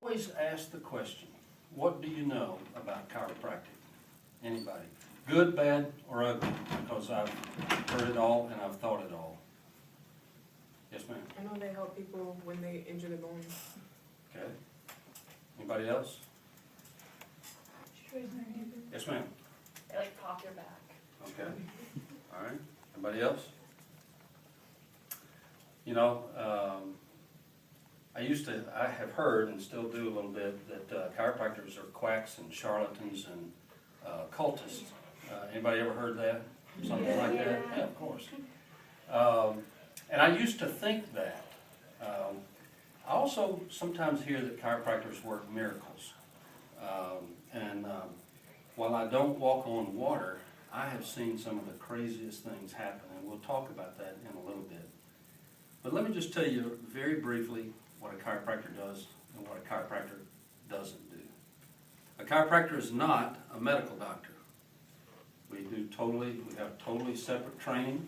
Always ask the question, what do you know about chiropractic? Anybody? Good, bad, or ugly? Because I've heard it all and I've thought it all. Yes, ma'am? I know they help people when they injure their bones. Okay. Anybody else? Yes, ma'am? They like pop your back. Okay. All right. Anybody else? You know, I have heard and still do a little bit that chiropractors are quacks and charlatans and cultists. Anybody ever heard that? Something like that? Yeah, of course. And I used to think that. I also sometimes hear that chiropractors work miracles. While I don't walk on water, I have seen some of the craziest things happen, and we'll talk about that in a little bit. But let me just tell you very briefly what a chiropractor does and what a chiropractor doesn't do. A chiropractor is not a medical doctor. We have totally separate training.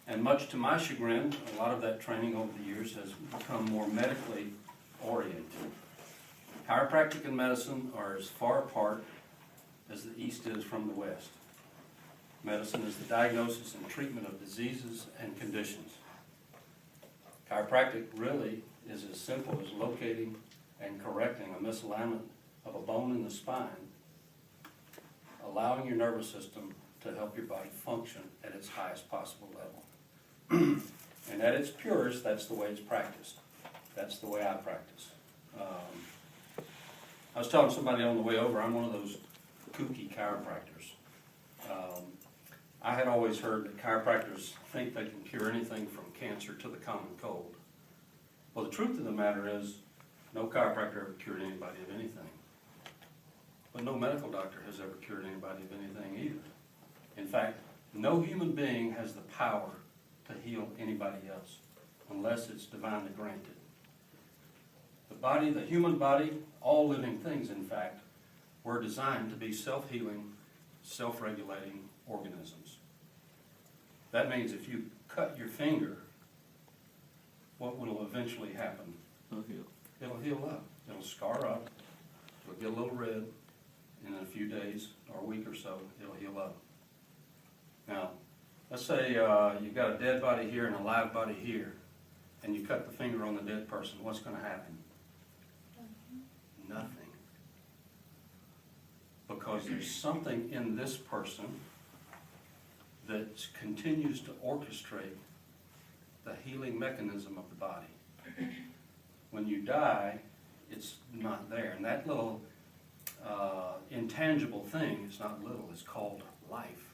And much to my chagrin, a lot of that training over the years has become more medically oriented. Chiropractic and medicine are as far apart as the East is from the West. Medicine is the diagnosis and treatment of diseases and conditions. Chiropractic really is as simple as locating and correcting a misalignment of a bone in the spine, allowing your nervous system to help your body function at its highest possible level. And at its purest, that's the way it's practiced. That's the way I practice. I was telling somebody on the way over, I'm one of those kooky chiropractors. I had always heard that chiropractors think they can cure anything from cancer to the common cold. Well, the truth of the matter is, no chiropractor ever cured anybody of anything. But no medical doctor has ever cured anybody of anything either. In fact, no human being has the power to heal anybody else, unless it's divinely granted. The body, the human body, all living things, in fact, were designed to be self-healing, self-regulating organisms. That means if you cut your finger, what will eventually happen? It'll heal. It'll heal up. It'll scar up. It'll get a little red. And in a few days or a week or so, it'll heal up. Now, let's say you've got a dead body here and a live body here, and you cut the finger on the dead person. What's going to happen? Nothing. Because there's something in this person that continues to orchestrate the healing mechanism of the body. When you die, it's not there. And that little intangible thing is not little, it's called life.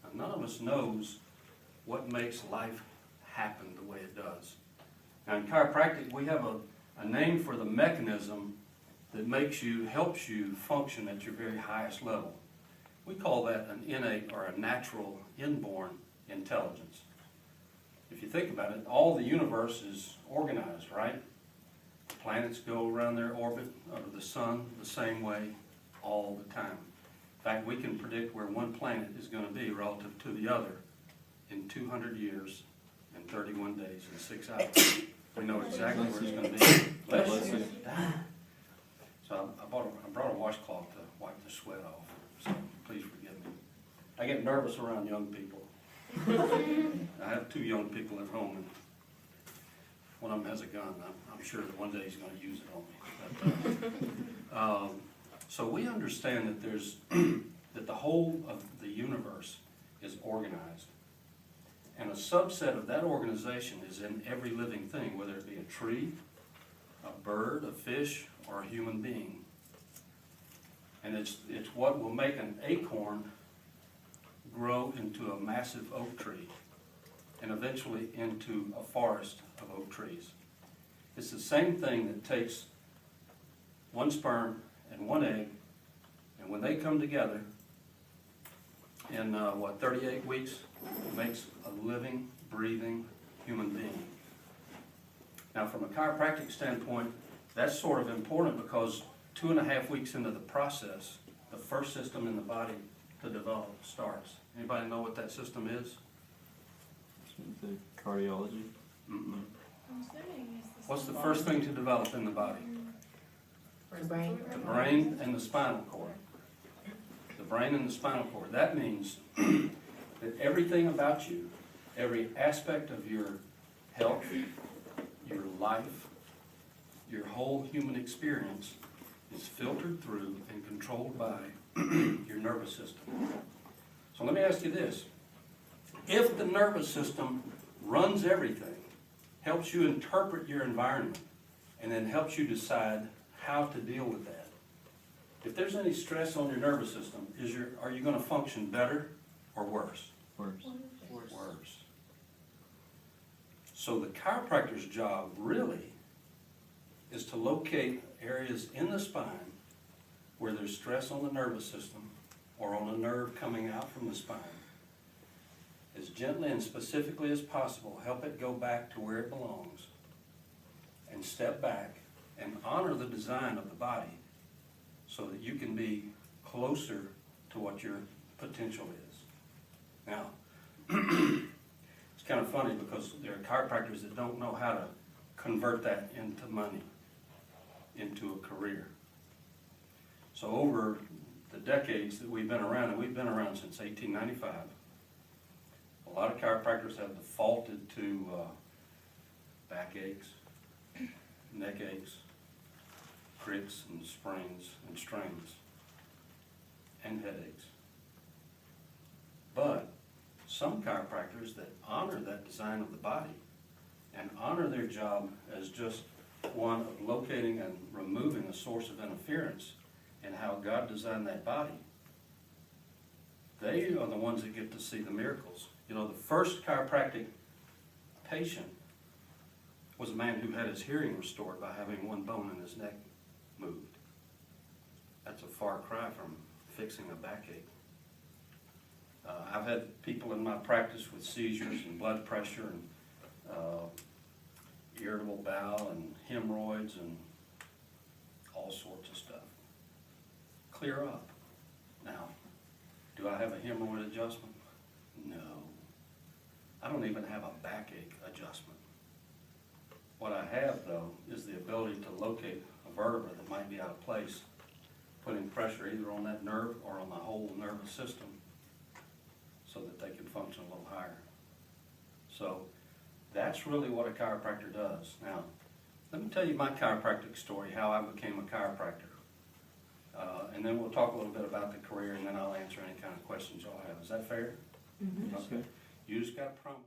Now, none of us knows what makes life happen the way it does. Now, in chiropractic, we have a name for the mechanism that helps you function at your very highest level. We call that an innate or a natural inborn intelligence. If you think about it, all the universe is organized, right? The planets go around their orbit of the sun the same way all the time. In fact, we can predict where one planet is going to be relative to the other in 200 years and 31 days and 6 hours. We know exactly where it's going to be. Bless you. So I brought a washcloth to wipe the sweat off, so please forgive me. I get nervous around young people. I have 2 young people at home, and one of them has a gun. I'm sure that one day he's going to use it on me. So we understand that that the whole of the universe is organized. And a subset of that organization is in every living thing, whether it be a tree, a bird, a fish, or a human being. And it's what will make an acorn grow into a massive oak tree and eventually into a forest of oak trees. It's the same thing that takes one sperm and one egg, and when they come together in 38 weeks, it makes a living, breathing human being. Now, from a chiropractic standpoint, that's sort of important because 2.5 weeks into the process, the first system in the body to develop starts. Anybody know what that system is? The cardiology. Mm-mm. I'm assuming it's the What's the first thing to develop in the body? The brain. The brain and the spinal cord. The brain and the spinal cord. That means that everything about you, every aspect of your health, your life, your whole human experience is filtered through and controlled by your nervous system. So let me ask you this. If the nervous system runs everything, helps you interpret your environment, and then helps you decide how to deal with that, if there's any stress on your nervous system, are you going to function better or worse? Worse. Worse. So the chiropractor's job really is to locate areas in the spine where there's stress on the nervous system or on a nerve coming out from the spine. As gently and specifically as possible, help it go back to where it belongs and step back and honor the design of the body so that you can be closer to what your potential is. Now, it's kind of funny because there are chiropractors that don't know how to convert that into money, into a career. So over the decades that we've been around, and we've been around since 1895, a lot of chiropractors have defaulted to back aches, neck aches, crics and sprains and strains, and headaches. But some chiropractors that honor that design of the body and honor their job as just one of locating and removing a source of interference in how God designed that body, they are the ones that get to see the miracles. You know, the first chiropractic patient was a man who had his hearing restored by having one bone in his neck moved. That's a far cry from fixing a backache. I've had people in my practice with seizures and blood pressure and irritable bowel and hemorrhoids and all sorts of stuff clear up. Now, do I have a hemorrhoid adjustment? No. I don't even have a backache adjustment. What I have, though, is the ability to locate a vertebra that might be out of place, putting pressure either on that nerve or on the whole nervous system so that they can function a little higher. So that's really what a chiropractor does. Now, let me tell you my chiropractic story, how I became a chiropractor. And then we'll talk a little bit about the career, and then I'll answer any kind of questions y'all have. Is that fair? Mm-hmm. Okay. You just got to promise.